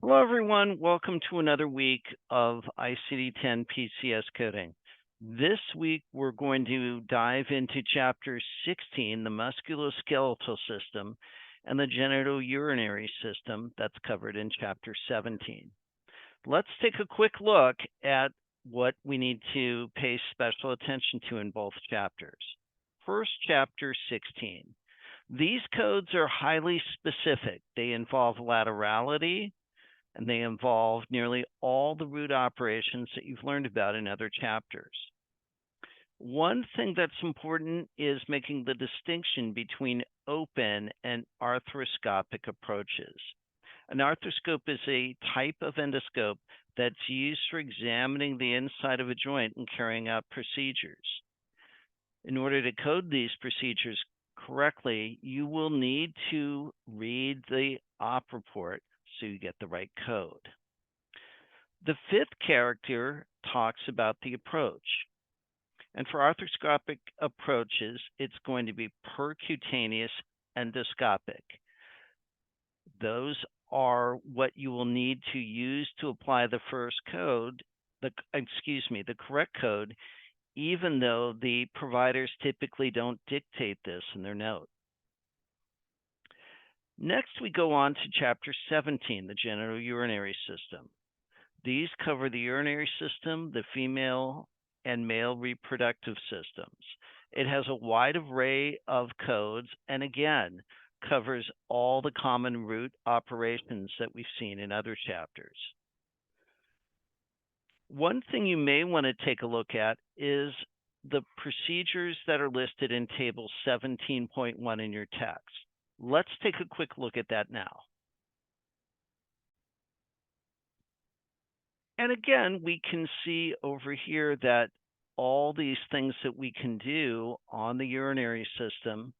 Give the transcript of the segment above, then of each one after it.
Hello, everyone. Welcome to another week of ICD-10 PCS coding. This week, we're going to dive into Chapter 16, the musculoskeletal system, and the genitourinary system that's covered in Chapter 17. Let's take a quick look at what we need to pay special attention to in both chapters. First, Chapter 16. These codes are highly specific. They involve laterality, and they involve nearly all the root operations that you've learned about in other chapters. One thing that's important is making the distinction between open and arthroscopic approaches. An arthroscope is a type of endoscope that's used for examining the inside of a joint and carrying out procedures. In order to code these procedures correctly, you will need to read the op report so you get the right code. The fifth character talks about the approach. And for arthroscopic approaches, it's going to be percutaneous endoscopic. Those are what you will need to use to apply the first code, the correct code, even though the providers typically don't dictate this in their note. Next, we go on to Chapter 17, the genitourinary system. These cover the urinary system, the female and male reproductive systems. It has a wide array of codes and, again, covers all the common root operations that we've seen in other chapters. One thing you may want to take a look at is the procedures that are listed in Table 17.1 in your text. Let's take a quick look at that now. And again, we can see over here that all these things that we can do on the urinary system,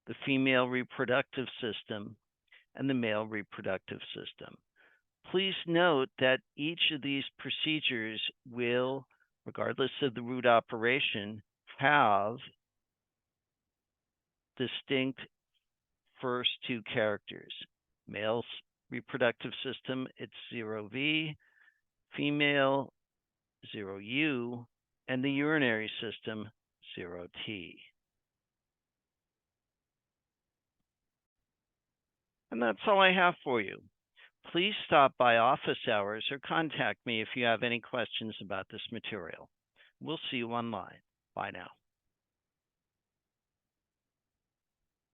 the female reproductive system, and the male reproductive system. Please note that each of these procedures will, regardless of the root operation, have distinct first two characters. Male reproductive system, it's 0V, female 0U, and the urinary system 0T. And that's all I have for you. Please stop by office hours or contact me if you have any questions about this material. We'll see you online. Bye now.